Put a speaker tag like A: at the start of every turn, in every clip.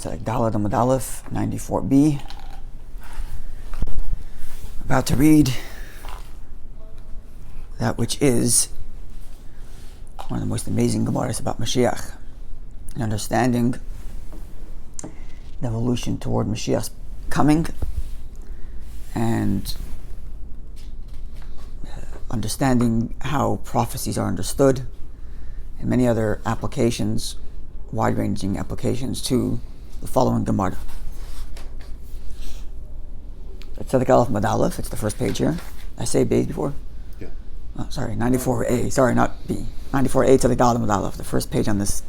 A: Chelek Daled Amud Aleph, 94b. About to read that which is one of the most amazing Gemaras about Mashiach, and understanding the evolution toward Mashiach's coming, and understanding how prophecies are understood, and many other applications, wide-ranging applications to the following Gemara. It's Chelek Aleph Amud Aleph. It's the first page here. I say B before?
B: Yeah.
A: Oh, sorry, 94A. Sorry, not B. 94A Chelek Aleph Amud Aleph. The first page on this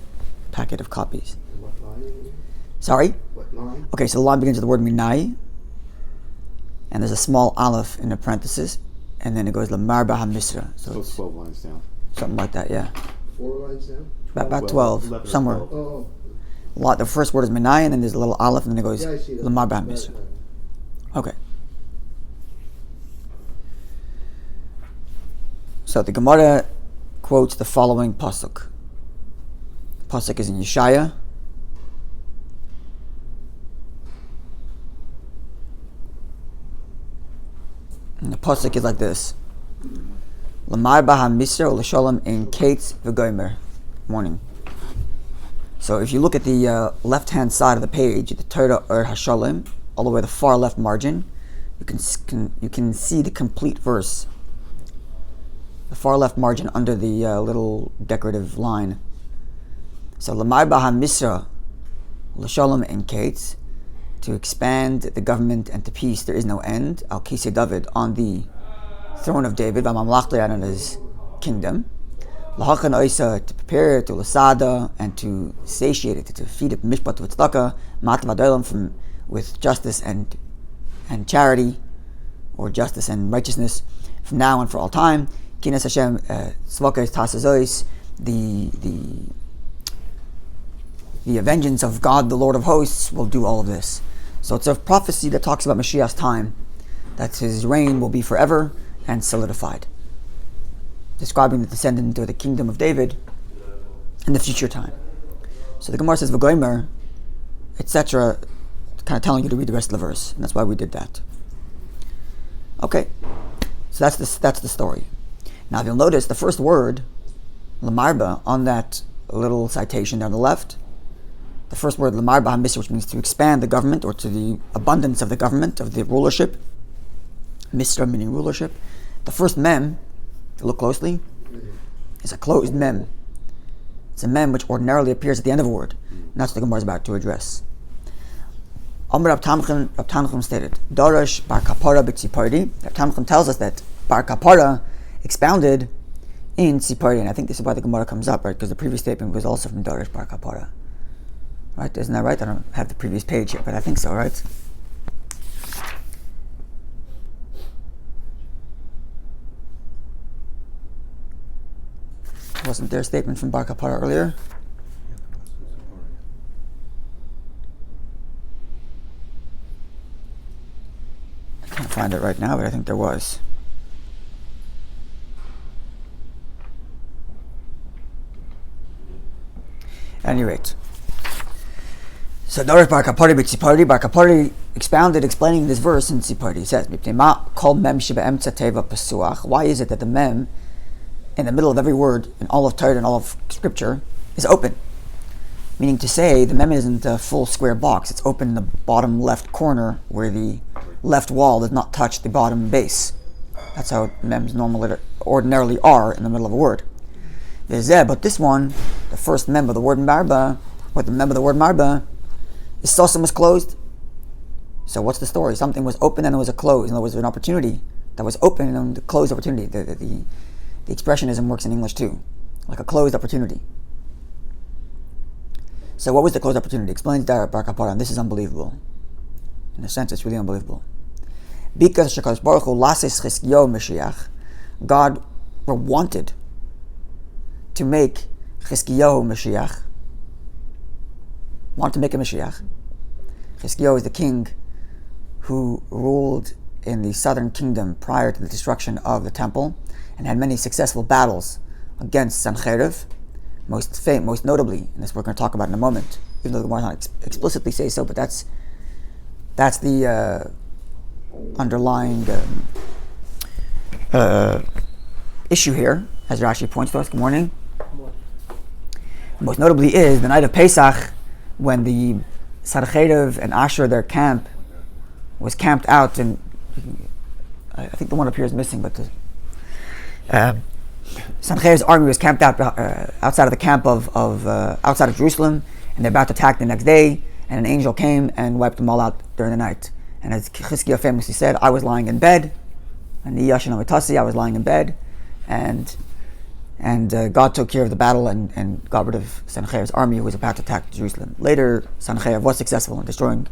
A: packet of copies.
B: What line?
A: Sorry?
B: What line?
A: Okay, so the line begins with the word minai, and there's a small aleph in the parenthesis, and then it goes lamar misra.
B: So it's 12 lines down.
A: Something like that, yeah.
B: 4 lines down?
A: About 12,
B: 11 or
A: somewhere.
B: 12. Oh.
A: The first word is minai, and then there's a little aleph, and then it goes
B: Yeah, I see that.
A: lamar
B: Right,
A: misra.
B: right.
A: Okay. So the Gemara quotes the following pasuk. Pasuk is in Yeshaya. And the pasuk is like this: Lamar baha misra u'l'shalom ein kates v'gomer. Morning. So if you look at the left-hand side of the page, the Torah or Hashalom, all the way to the far left margin, you can see the complete verse. The far left margin under the little decorative line. So Lamar baha misra u'l'shalom ein kates, to expand the government and to peace there is no end. Al Kisei David, on the throne of David, v'mamlachto on his kingdom. L'hachan oisa, to prepare it, to l'sada, and to satiate it, to feed it mishpat v'tzedakah, matvav adolam, from with justice and charity, or justice and righteousness, from now and for all time. Kinas Hashem tzvakos tasazois, the vengeance of God, the Lord of hosts, will do all of this. So it's a prophecy that talks about Mashiach's time, that his reign will be forever and solidified, describing the descendant or the kingdom of David in the future time. So the Gemara says v'gomer, etc., kind of telling you to read the rest of the verse, and that's why we did that. Okay, so that's the story. Now if you'll notice, the first word, lamarba, on that little citation down the left, the first word, lamarba misra, which means to expand the government, or to the abundance of the government, of the rulership. Misra meaning rulership. The first mem, if you look closely, is a closed mem. It's a mem which ordinarily appears at the end of a word. And that's what the Gemara is about to address. Amr Rab Tanchum stated, Darash bar kapara b'tzipardi. Rab Tanchum tells us that bar kapara expounded in tzipardi. And I think this is why the Gemara comes up, right? Because the previous statement was also from Darash bar kapara. Right? Isn't that right? I don't have the previous page here, but I think so, right? Wasn't there a statement from Bar Kapara earlier? I can't find it right now, but I think there was. At any rate, so Dorish Bar Kapari b'Tzipardi, Bar Kapari expounded, explaining this verse in Tzipardi. He says, why is it that the mem in the middle of every word in all of Torah and all of Scripture is open? Meaning to say, the mem isn't a full square box. It's open in the bottom left corner where the left wall does not touch the bottom base. That's how mems ordinarily are in the middle of a word. But this one, the first mem of the word marba, what the mem of the word marba, is Sosim was closed. So what's the story? Something was open and it was a close. In other words, an opportunity that was open and a closed opportunity. The expressionism works in English too, like a closed opportunity. So what was the closed opportunity? Explains Bar Kapara, and this is unbelievable. In a sense, it's really unbelievable. Because Shekadosh Baruch Hu lases Chizkiyahu Mashiach, God wanted to make Chizkiyahu Mashiach, wanted to make a Mashiach. Chizkiyahu is the king who ruled in the southern kingdom prior to the destruction of the temple, and had many successful battles against Sanhedrin, most notably, and this we're going to talk about in a moment, even though the Gemara does not explicitly say so, but that's the underlying issue here, as Rashi points to us. Good morning. Most notably is the night of Pesach, when the Sanhedrin and Asher, their camp, was camped out, and I think the one up here is missing, but the Sanhedrin's army was camped out outside of the camp of outside of Jerusalem, and they're about to attack the next day, and an angel came and wiped them all out during the night. And as Chizkiah famously said, I was lying in bed, and I was lying in bed, and God took care of the battle and got rid of Sanhedrin's army who was about to attack Jerusalem. Later, Sanhedrin was successful in destroying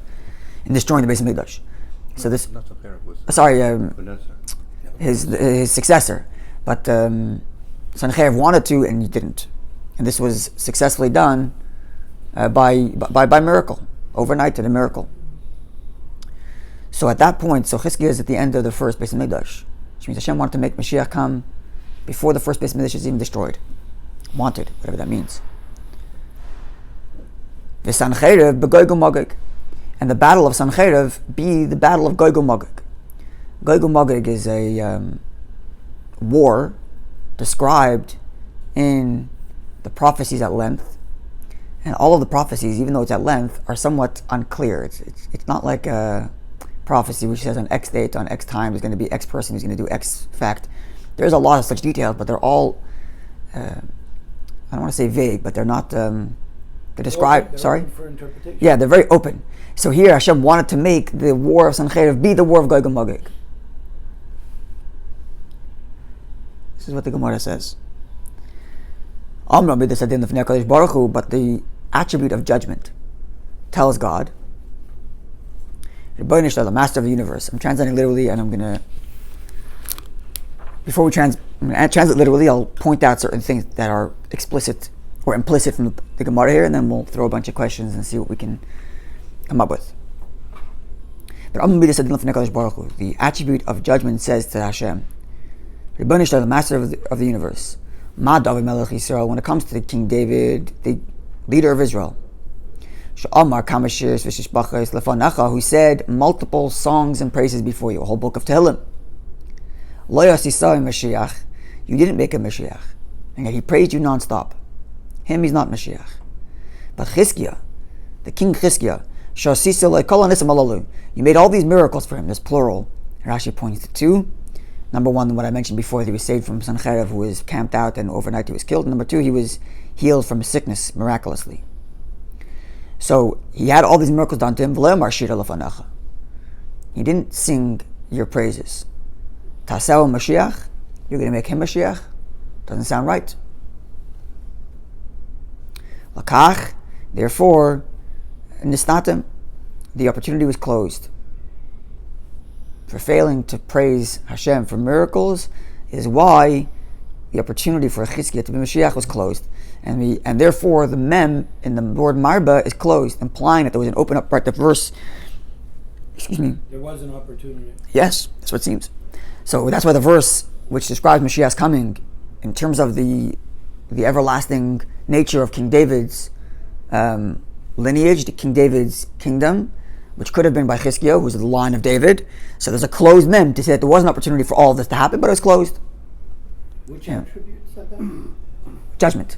A: the Beis Hamikdash. So this, his successor, but Sanhedrin wanted to and he didn't, and this was successfully done by miracle. Overnight, did a miracle. So at that point, Chizkiah is at the end of the first Beis Hamikdash, which means Hashem wanted to make Mashiach come before the first Beis Hamikdash is even destroyed. Wanted, whatever that means. The Sanhedrin b'Gog u'Magog, and the battle of Sanhedrin be the battle of Gog u'Magog. Gog u'Magog is a war described in the prophecies at length, and all of the prophecies, even though it's at length, are somewhat unclear. It's not like a prophecy which says on X date, on X time, there's going to be X person who's going to do X fact. There's a lot of such details, but they're all, I don't want to say vague, but they're not, they're described,
C: They're open for interpretation.
A: Yeah, they're very open. So here Hashem wanted to make the war of Sanhedrin be the war of Gog and Magog. This is what the Gemara says. But the attribute of judgment tells God, the master of the universe. I'm translating literally, and I'm going to translate literally. I'll point out certain things that are explicit or implicit from the Gemara here, and then we'll throw a bunch of questions and see what we can come up with. But the attribute of judgment says to Hashem, the master of the universe, when it comes to King David, the leader of Israel, who said multiple songs and praises before you, a whole book of Tehillim. You didn't make a Mashiach, and yet he praised you non-stop. Him, he's not Mashiach. But Chizkiah, the king Chizkiah, you made all these miracles for him. There's plural. Rashi points to two. Number one, what I mentioned before, he was saved from Sanhedrin, who was camped out, and overnight he was killed. Number two, he was healed from a sickness miraculously. So he had all these miracles done to him. He didn't sing your praises. Taseo Mashiach, you're going to make him Mashiach? Doesn't sound right. Lakach, therefore, nistatim, the opportunity was closed. For failing to praise Hashem for miracles is why the opportunity for Chizkiah to be Mashiach was closed. And therefore the mem in the word marba is closed, implying that there was an open up part. The verse,
C: There was an opportunity.
A: Yes, that's what it seems. So that's why the verse which describes Mashiach's coming, in terms of the everlasting nature of King David's lineage, the King David's kingdom, which could have been by Chizkiah, who's the line of David. So there's a closed mem to say that there was an opportunity for all of this to happen, but it was closed.
C: Which attribute said that?
A: Judgment.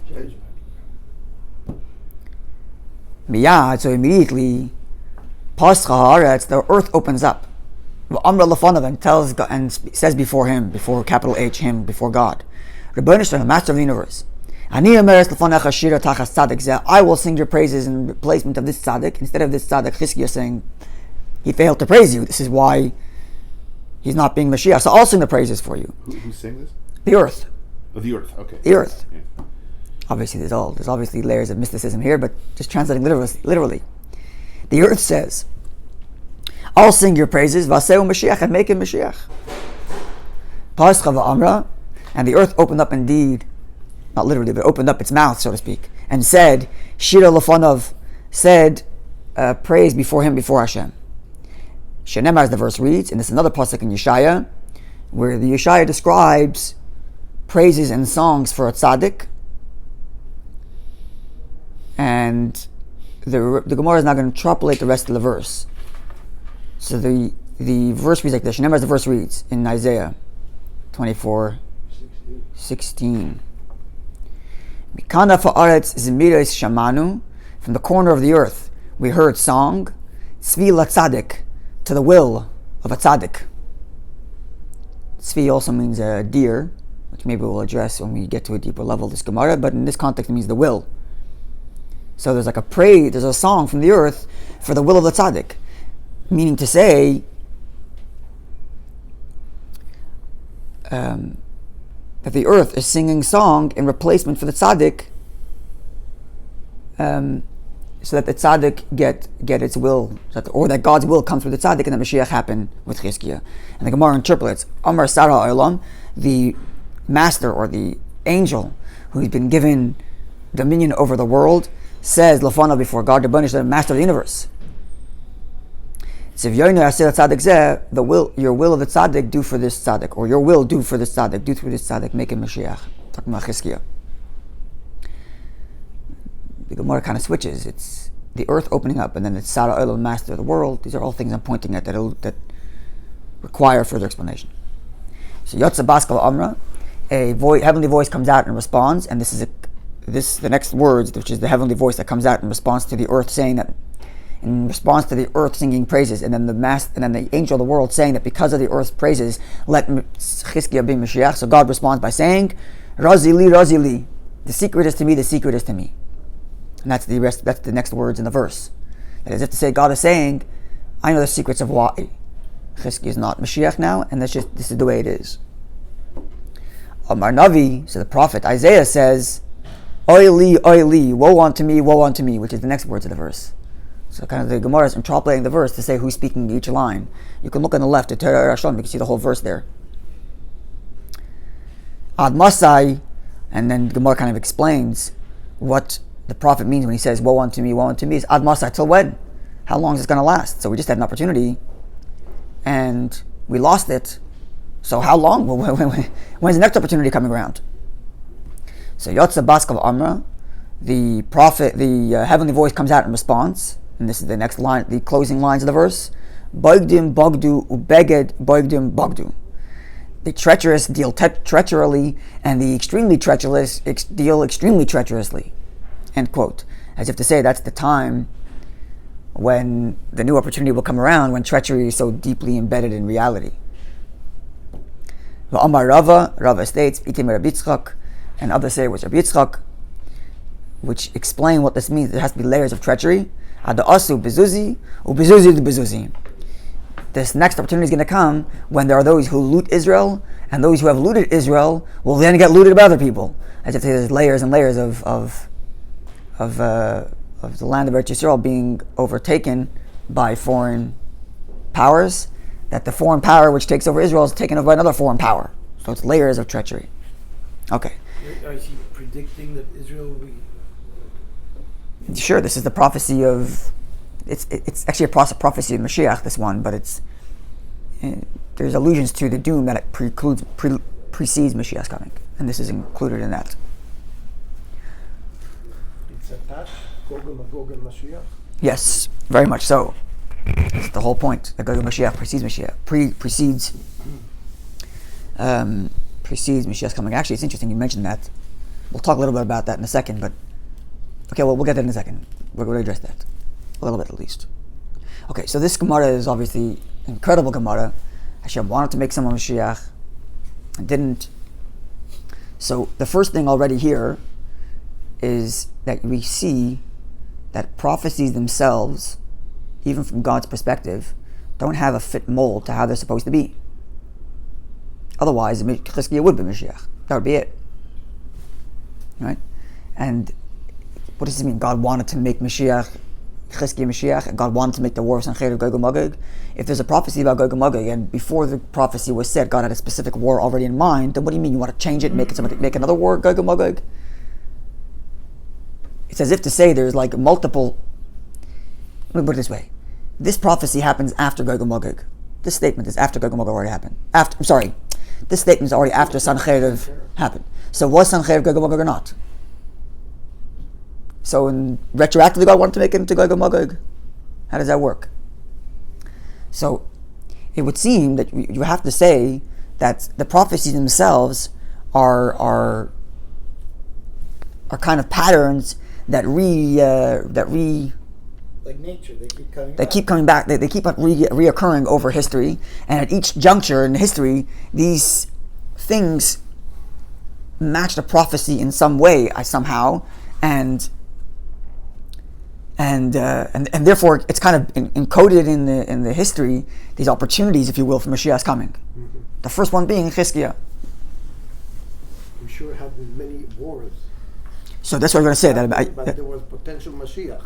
A: Miyad, so immediately, the earth opens up. Amra Lafanov and tells God, and says before him, before capital H, him, before God, the master of the universe, I will sing your praises in replacement of this tzaddik. Instead of this tzaddik, Chizkiah saying he failed to praise you. This is why he's not being Mashiach. So I'll sing the praises for you.
B: Who's saying this?
A: The earth.
B: Oh, the earth. Okay.
A: The earth.
B: Yeah.
A: Obviously, there's obviously layers of mysticism here, but just translating literally. The earth says, I'll sing your praises, Vaseu Mashiach, and make him Mashiach. Amra, and the earth opened up indeed, not literally, but opened up its mouth, so to speak, and said, Shira Lafanov, said, praise before him, before Hashem. Shenemar, as the verse reads, and it's another pasuk in Yeshaya, where the Yeshaya describes praises and songs for a tzaddik, and the Gemara is now going to extrapolate the rest of the verse. So the verse reads like this. Remember, as the verse reads in Isaiah 24:16. Mikana fa'aretz zemiros shamanu, from the corner of the earth we heard song, tzvi latzadik, to the will of a tzaddik. Tzvi also means a deer, which maybe we'll address when we get to a deeper level of this Gemara, but in this context it means the will. So there's like a praise, there's a song from the earth for the will of the tzaddik, meaning to say that the earth is singing song in replacement for the tzaddik, so that the tzaddik get its will, or that God's will comes through the tzaddik, and the Mashiach happen with Chizkiah. And the Gemara interprets, Amar Sarah Olam, the master or the angel who's been given dominion over the world, says Lafana before God, the master of the universe. Your will of the tzaddik do for this tzaddik, or your will do for this tzaddik, do through this tzaddik, make him Mashiach. Talking about Chizkiah. The Gemara kind of switches. It's the earth opening up, and then it's Sarah Olam, master of the world. These are all things I'm pointing at that require further explanation. So Yotza Baskal Amra, a heavenly voice comes out and responds, and this is the next words, which is the heavenly voice that comes out in response to the earth saying that, in response to the earth singing praises, and then the angel of the world saying that because of the earth's praises, let Chizkiah be Mashiach. So God responds by saying, Razili, Razili, the secret is to me, the secret is to me. And that's the next words in the verse. That is, if to say, God is saying, I know the secrets of why Chizkiah is not Mashiach now, and this is the way it is. Amar Navi, so the prophet Isaiah says, Oili, woe unto me, which is the next words of the verse. So kind of the Gemara is interpolating the verse to say who's speaking each line. You can look on the left at Terah Rashon, you can see the whole verse there. Ad Masai, and then the Gemara kind of explains what the prophet means when he says woe unto me, is Ad Masai, till when? How long is this going to last? So we just had an opportunity and we lost it. So how long? When's the next opportunity coming around? So Yotza Baskav Amra, the prophet, the heavenly voice comes out in response. And this is the next line, the closing lines of the verse. Boigdim bogdu ubeged boigdim bogdu. The treacherous deal treacherously, and the extremely treacherous deal extremely treacherously. End quote. As if to say that's the time when the new opportunity will come around, when treachery is so deeply embedded in reality. Amar Rava states, Itim Rabbi Yitzchak, and others say it was Rabbi Yitzchak, which explain what this means. There has to be layers of treachery. Ada'asu bezuzi, ubezuzi bezuzi. This next opportunity is going to come when there are those who loot Israel, and those who have looted Israel will then get looted by other people. As if there's layers and layers of the land of Eretz Yisrael being overtaken by foreign powers, that the foreign power which takes over Israel is taken over by another foreign power. So it's layers of treachery. Okay.
C: Is he predicting that Israel will be...
A: Sure, this is the prophecy of... It's actually a prophecy of Mashiach, this one, but there's allusions to the doom that it precedes Mashiach's coming. And this is included in that.
D: It's attached, Gog and Magog and Mashiach?
A: Yes, very much so. That's the whole point. The Gog and Mashiach precedes Mashiach. Precedes Mashiach's coming. Actually, it's interesting you mentioned that. We'll talk a little bit about that in a second, but... Okay, well, we'll get that in a second. We're going to address that. A little bit, at least. Okay, so this Gemara is obviously an incredible Gemara. Hashem wanted to make someone Mashiach, and didn't. So the first thing already here is that we see that prophecies themselves, even from God's perspective, don't have a fit mold to how they're supposed to be. Otherwise, Chizkiah would be Mashiach. That would be it. Right? And what does this mean? God wanted to make Mashiach, Chizkiah Mashiach, and God wanted to make the war of Sanhedrin Gog and Magog. If there's a prophecy about Gog and Magog, and before the prophecy was said, God had a specific war already in mind, then what do you mean? You want to change it and make another war, Gog and Magog? It's as if to say there's like multiple... Let me put it this way. This prophecy happens after Gog and Magog. This statement is after Gog and Magog already happened. This statement is already after Sanhedrin happened. So was Sanhedrin Gog and Magog or not? So retroactively, God wanted to make it into Gog and Magog. How does that work? So it would seem that you have to say that the prophecies themselves are kind of patterns that
C: like nature, they keep coming.
A: They keep coming back. They keep on reoccurring over history, and at each juncture in history, these things match the prophecy in some way, somehow, and therefore it's kind of encoded in the history, these opportunities, if you will, for Mashiach's coming.
D: Mm-hmm.
A: The first one being Chizkiah.
D: We sure have been many wars.
A: So that's what I'm going to say.
D: But there was potential Mashiach.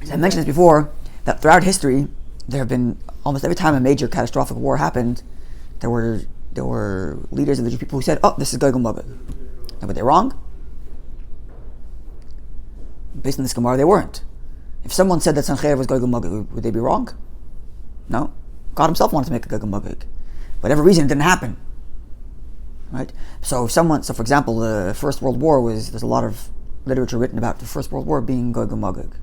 A: As I mentioned this before, that throughout history, there have been almost every time a major catastrophic war happened, there were leaders of the Jewish people who said, "Oh, this is Gog and Magog." Now, were they wrong? Based on this Gemara, they weren't. If someone said that Sanhedrin was Gog and Magog, would they be wrong? No. God Himself wanted to make a Gog and Magog. Whatever reason, it didn't happen. Right? So for example, the First World War there's a lot of literature written about the First World War being Gog and Magog.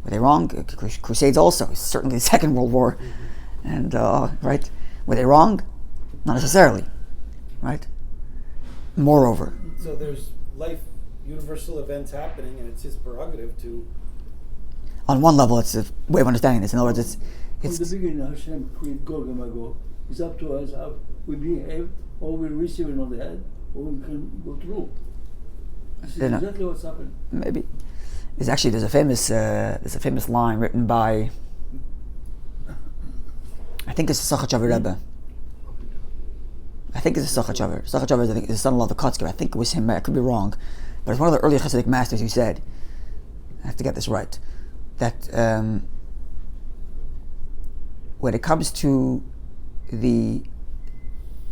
A: Were they wrong? Crusades also, certainly the Second World War. And, right? Were they wrong? Not necessarily. Right? Moreover.
C: So there's universal events happening, and it's His prerogative to...
A: On one level, it's a way of understanding this. In other words, it's
E: From the beginning, Hashem created Gog and Magog. It's up to us how we behave, or we receive it on the head, or we can go through. This is exactly what's happened.
A: Maybe. There's a famous line written by, I think it's Sachachaver Rebbe. I think it's a Sachachaver. Sachachaver is, I think, the son-in-law of the Kotzker. I think it was him. I could be wrong, but it's one of the early Hasidic masters who said, I have to get this right, that when it comes to the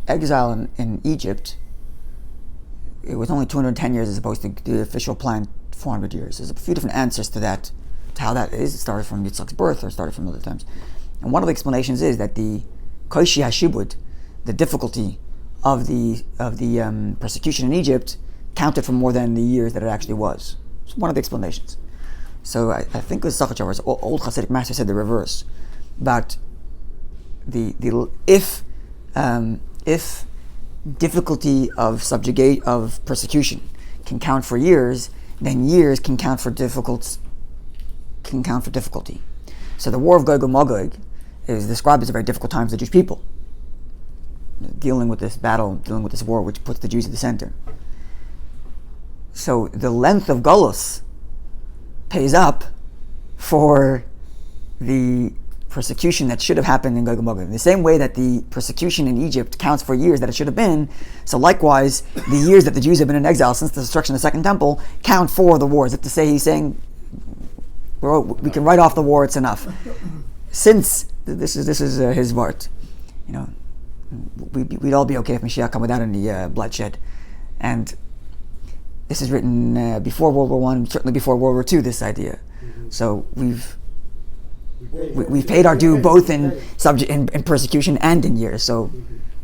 A: exile in Egypt, it was only 210 years as opposed to the official plan 400 years. There's a few different answers to that, to how that is. It started from Yitzchak's birth or started from other times. And one of the explanations is that the Koishi Hashibud, the difficulty of the persecution in Egypt, counted for more than the years that it actually was. It's one of the explanations. So I think it was Sachachavar's old Hasidic master said the reverse, about if difficulty of persecution can count for years, then years can count for difficulty. So the war of Gog and Magog is described as a very difficult time for the Jewish people, dealing with this battle, dealing with this war, which puts the Jews at the center. So the length of Golus pays up for the persecution that should have happened in Gog and Magog. In the same way that the persecution in Egypt counts for years that it should have been, so likewise, the years that the Jews have been in exile since the destruction of the Second Temple count for the war. As if to say, he's saying, we can write off the war, it's enough. Since this is his word, we'd all be okay if Mashiach come without any bloodshed. And this is written before World War I, certainly before World War II, this idea. Mm-hmm. So we've paid our due both in persecution and in years. So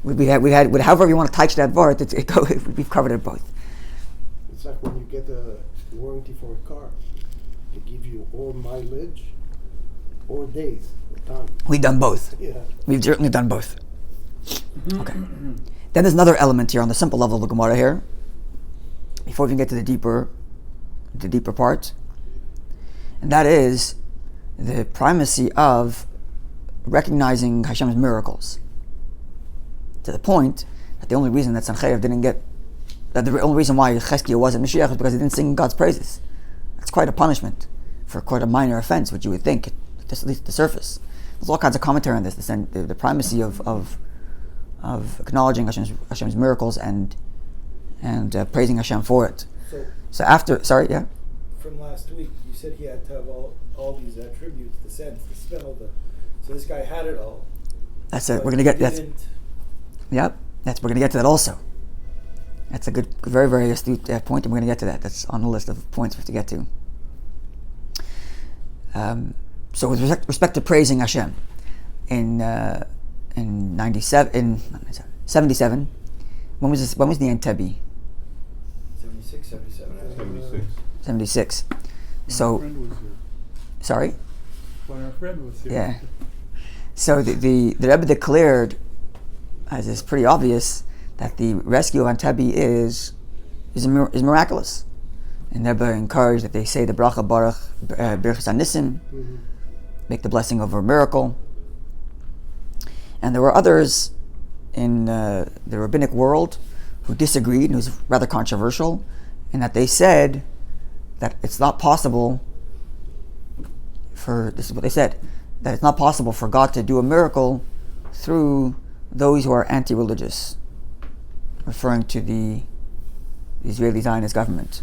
A: we had however you want to touch that word, we've covered it both.
D: It's like when you get a warranty for a car, they give you or mileage or days or time.
A: We've done both.
D: Yeah.
A: We've certainly done both. Okay. Then there's another element here on the simple level of the Gemara here. Before we can get to the deeper part, and that is the primacy of recognizing Hashem's miracles, to the point that the only reason that the only reason why Chizkiah wasn't Mashiach was because he didn't sing God's praises. That's quite a punishment for quite a minor offense, which you would think, at least at the surface. There's all kinds of commentary on this, the primacy of acknowledging Hashem's miracles and praising Hashem for it. So after,
C: From last week, you said he had to have all these attributes, the sense, the smell, so this guy had it all.
A: That's it. We're going to get that. Yep. We're going to get to that also. That's a good, very, very astute point, and we're going to get to that. That's on the list of points we have to get to. So with respect to praising Hashem, in 77, when was the Entebbe?
C: 76, 77.
B: 76.
A: 76.
F: When
A: So,
F: our friend was here.
A: sorry?
F: When our friend was here.
A: Yeah. So the Rebbe declared, as is pretty obvious, that the rescue of Entebbe is miraculous. And Rebbe encouraged that they say the bracha baruch birchas anisim, make the blessing of a miracle. And there were others in the rabbinic world who disagreed, and it was rather controversial, in that they said that it's not possible this is what they said, that it's not possible for God to do a miracle through those who are anti-religious, referring to the Israeli Zionist government.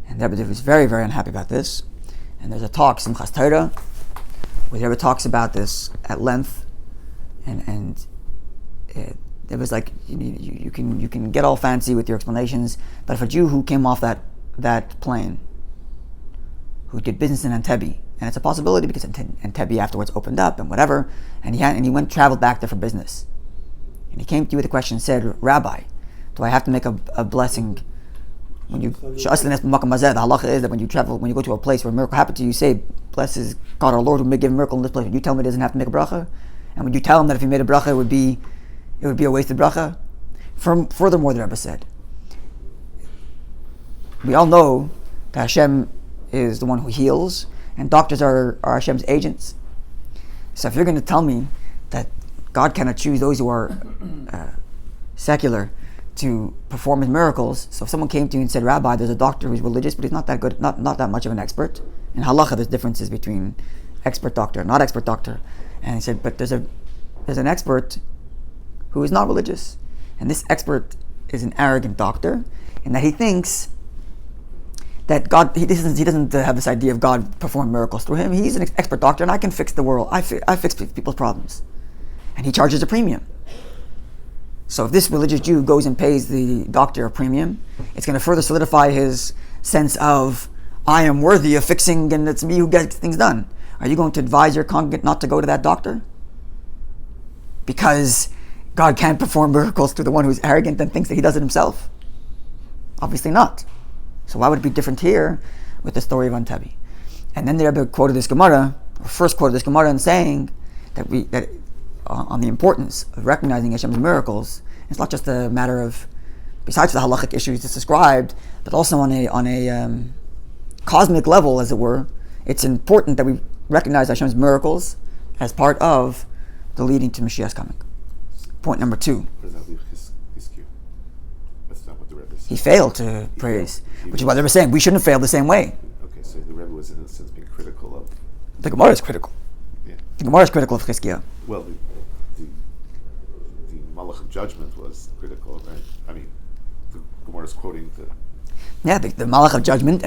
A: And the Rebbe was very, very unhappy about this. And there's a talk, Simchas Torah, where the Rebbe talks about this at length, and it was like you can get all fancy with your explanations, but if a Jew who came off that plane, who did business in Entebbe, and it's a possibility because Entebbe afterwards opened up and whatever, and he traveled back there for business, and he came to you with a question and said, Rabbi, do I have to make a blessing when you the halacha is that when you go to a place where a miracle happened to you, you say, blesses God our Lord who may give a miracle in this place. When you tell him he doesn't have to make a bracha, and when you tell him that if he made a bracha it would be a wasted bracha. Furthermore, the Rebbe said, we all know that Hashem is the one who heals, and doctors are Hashem's agents. So if you're going to tell me that God cannot choose those who are secular to perform his miracles, so if someone came to you and said, Rabbi, there's a doctor who's religious, but he's not that good, not that much of an expert. In halacha, there's differences between expert doctor and not expert doctor. And he said, but there's an expert who is not religious, and this expert is an arrogant doctor, and that he thinks that God, he doesn't have this idea of God performing miracles through him. He's an expert doctor, and I can fix the world. I fix people's problems, and he charges a premium. So if this religious Jew goes and pays the doctor a premium, it's going to further solidify his sense of, I am worthy of fixing, and it's me who gets things done. Are you going to advise your congregant not to go to that doctor? Because God can't perform miracles through the one who's arrogant and thinks that he does it himself? Obviously not. So why would it be different here with the story of Entebbe? And then the Rebbe quoted this Gemara, or first quoted this Gemara, in saying that on the importance of recognizing Hashem's miracles. It's not just a matter of, besides the halachic issues it's described, but also on a cosmic level, as it were. It's important that we recognize Hashem's miracles as part of the leading to Mashiach's coming. Point number 2.
B: Does that leave Hiskyu? That's not what the Rebbe said.
A: He failed to praise, which is why they were saying we shouldn't fail the same way.
B: Okay, so the Rebbe was in a sense being critical of.
A: The Gemara is critical.
B: Yeah.
A: The Gemara is critical of Chizkiah.
B: Well, the Malach of Judgment was critical, right? I mean, the Gemara is quoting the.
A: Yeah, the Malach of Judgment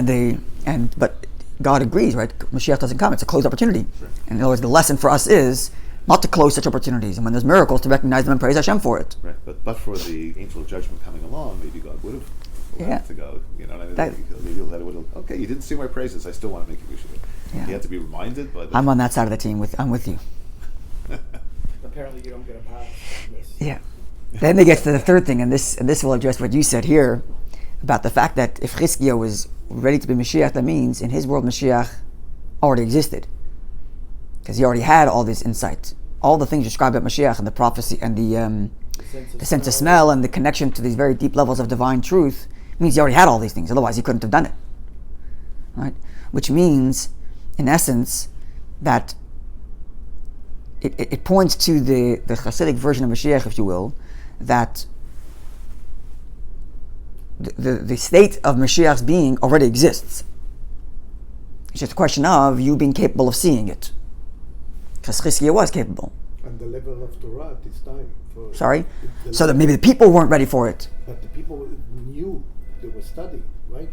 A: but God agrees, right? Mashiach doesn't come; it's a closed opportunity.
B: Right.
A: And in other words, the lesson for us is not to close such opportunities, and when there's miracles, to recognize them and praise Hashem for it.
B: Right, but for the angel of judgment coming along, maybe God would have allowed to go. You know what I mean? Maybe let would have. Okay, you didn't sing my praises. I still want to make you worship.
A: Yeah.
B: He had to be reminded. But
A: I'm on that side of the team. I'm with you.
C: Apparently, you don't get a pass on this.
A: Yeah. Then they get to the third thing, and this will address what you said here about the fact that if Chizkiah was ready to be Mashiach, that means in his world Mashiach already existed, because he already had all this insight, all the things described about Mashiach and the prophecy and the sense of smell and the connection to these very deep levels of divine truth. Means he already had all these things. Otherwise, he couldn't have done it. Right? Which means, in essence, that it points to the Hasidic version of Mashiach, if you will, that the state of Mashiach's being already exists. It's just a question of you being capable of seeing it. Because Chizkiah was capable.
D: And the level of Torah at this time.
A: Sorry? So that maybe the people weren't ready for it.
D: But the people knew they were studying, right?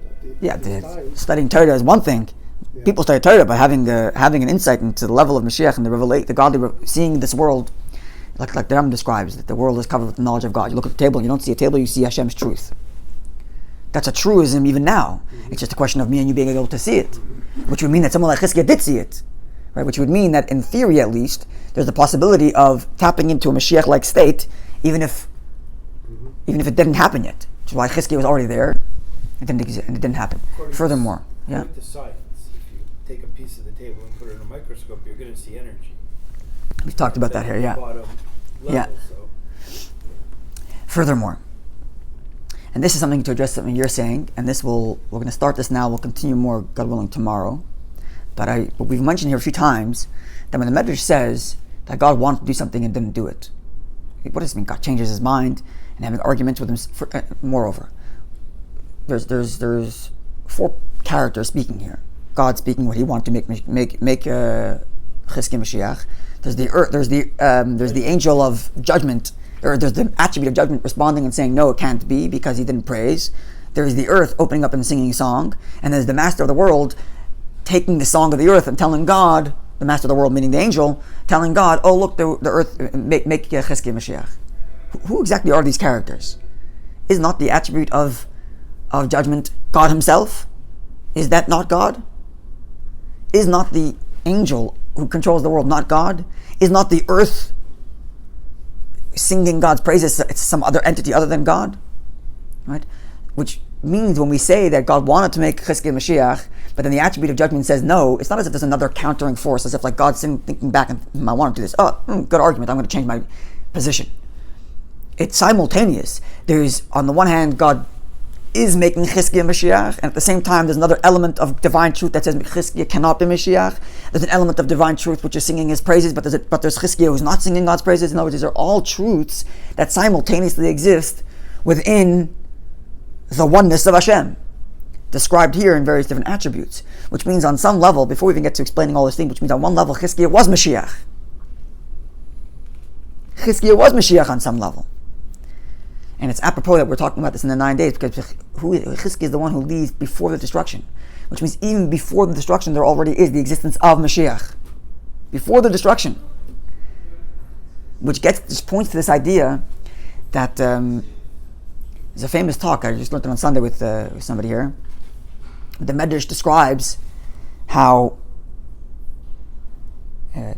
A: Studying Torah is one thing.
D: Yeah.
A: People study Torah, but having an insight into the level of Mashiach and the godly, seeing this world, like the Ram describes, that the world is covered with the knowledge of God. You look at the table, and you don't see a table, you see Hashem's truth. That's a truism even now. Mm-hmm. It's just a question of me and you being able to see it, which would mean that someone like Chizkiah did see it, right? Which would mean that, in theory at least, there's the possibility of tapping into a Mashiach-like state, even if it didn't happen yet. Which is why Chizkiah was already there, It didn't exist, and it didn't happen. Furthermore,
C: according to science, if you take a piece of the table and put it in a microscope, you're going to see energy.
A: We've talked about that here,
C: At the bottom level, so.
A: Furthermore, and this is something to address something you're saying, and we're going to start this now, we'll continue more, God willing, tomorrow. But we've mentioned here a few times that when the Medrash says that God wanted to do something and didn't do it, what does it mean? God changes his mind and having arguments with him. Moreover, there's four characters speaking here. God speaking what He wanted to make Chizkiah Mashiach. There's the earth. There's the angel of judgment, or there's the attribute of judgment responding and saying no, it can't be because he didn't praise. There's the earth opening up and singing a song, and there's the master of the world taking the song of the earth and telling God, the master of the world, meaning the angel, telling God, oh look, the earth, make Chizkiah Mashiach. Who exactly are these characters? Is not the attribute of judgment God Himself? Is that not God? Is not the angel who controls the world not God? Is not the earth singing God's praises? It's some other entity other than God, right? Which means when we say that God wanted to make Chizkiah Mashiach, but then the attribute of judgment says no, it's not as if there's another countering force, as if like God's thinking back and I want to do this. Good argument. I'm going to change my position. It's simultaneous. There's, on the one hand, God is making Chizkiah Mashiach, and at the same time there's another element of divine truth that says Chizkiah cannot be Mashiach. There's an element of divine truth which is singing His praises, but there's Chizkiah who's not singing God's praises. In other words, these are all truths that simultaneously exist within the oneness of Hashem, described here in various different attributes, which means on some level, before we even get to explaining all these things, which means on one level Chizkiah was Mashiach. Chizkiah was Mashiach on some level. And it's apropos that we're talking about this in the 9 days, because Chizkiah is the one who leads before the destruction, which means even before the destruction there already is the existence of Mashiach. Before the destruction. Which points to this idea that there's a famous talk, I just learned it on Sunday with somebody here. The Medrash describes how,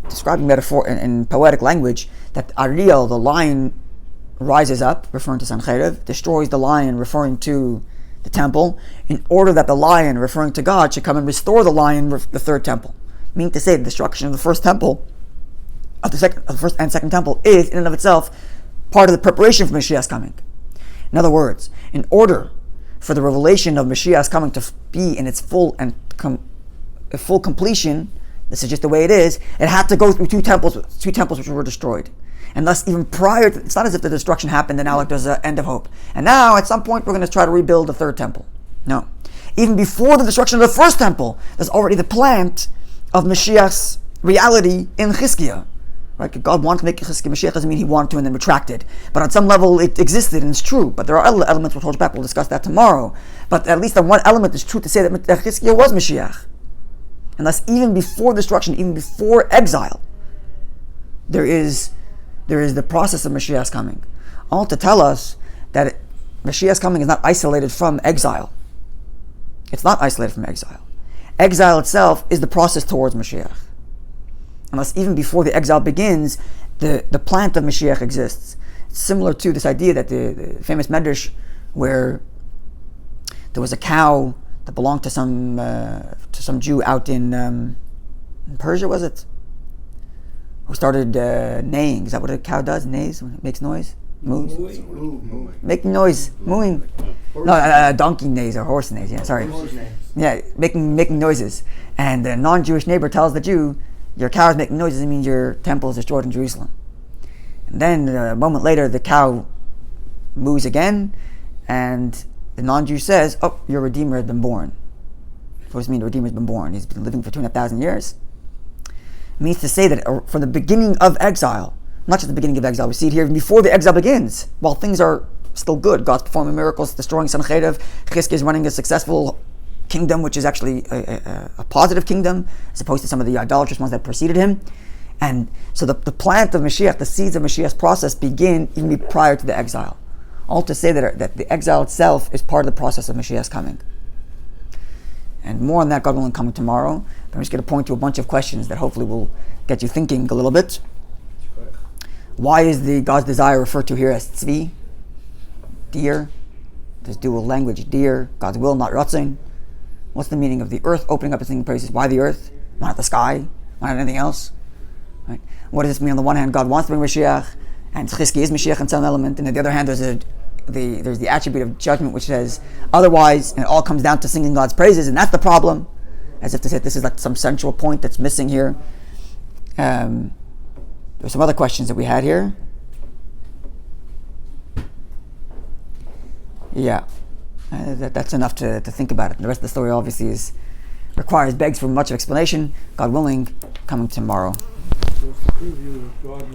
A: describing metaphor in poetic language, that Ariel, the lion, rises up, referring to Sanhedrin, destroys the lion, referring to the temple, in order that the lion, referring to God, should come and restore the lion, the third temple. Meaning to say, the destruction of the first temple, of the first and second temple, is in and of itself part of the preparation for Mashiach's coming. In other words, in order for the revelation of Mashiach's coming to be in its full completion, this is just the way it is, it had to go through two temples which were destroyed. And thus, even prior to, it's not as if the destruction happened and now like there's an end of hope. And now, at some point, we're going to try to rebuild the third temple. No. Even before the destruction of the first temple, there's already the plant of Mashiach's reality in Chizkiah. Right? God wanted to make Chizkiah Mashiach doesn't mean He wanted to and then retracted. But on some level, it existed and it's true. But there are other elements we'll hold back. We'll discuss that tomorrow. But at least on one element is true to say that Chizkiah was Mashiach. And thus, even before destruction, even before exile, there is the process of Mashiach's coming. All to tell us that Mashiach's coming is not isolated from exile. It's not isolated from exile. Exile itself is the process towards Mashiach. Unless even before the exile begins, the plant of Mashiach exists. It's similar to this idea that the famous Medrash, where there was a cow that belonged to some Jew out in Persia, was it? Who started neighing. Is that what a cow does? Neighs? When it makes noise? Moves? Making noise. Mooing. No, a donkey neighs or horse neighs. Yeah, sorry. Yeah, making noises. And the non-Jewish neighbor tells the Jew, your cow is making noises, it means your temple is destroyed in Jerusalem. And then a moment later, the cow moves again, and the non-Jew says, oh, your Redeemer has been born. What does it mean the Redeemer has been born? He's been living for 2,500 years. It means to say that from the beginning of exile, not just the beginning of exile, we see it here before the exile begins, while things are still good, God's performing miracles, destroying Sanhedrin, Chizkiah is running a successful kingdom, which is actually a positive kingdom, as opposed to some of the idolatrous ones that preceded him. And so the plant of Mashiach, the seeds of Mashiach's process begin even prior to the exile. All to say that the exile itself is part of the process of Mashiach's coming. And more on that, God willing, coming tomorrow. But I'm just going to point to a bunch of questions that hopefully will get you thinking a little bit. Why is the God's desire referred to here as tzvi, deer? There's dual language, dir, God's will, not ratzon. What's the meaning of the earth opening up and singing praises? Why the earth? Why not the sky? Why not anything else? Right? What does this mean? On the one hand, God wants to bring Mashiach, and Chizki is Mashiach in some element, and on the other hand, there's the attribute of judgment which says otherwise, and it all comes down to singing God's praises, and that's the problem. As if to say this is like some central point that's missing here. There's some other questions that we had here. Yeah, that's enough to think about it. The rest of the story obviously begs for much of explanation. God willing, coming tomorrow.
F: So it's the preview of God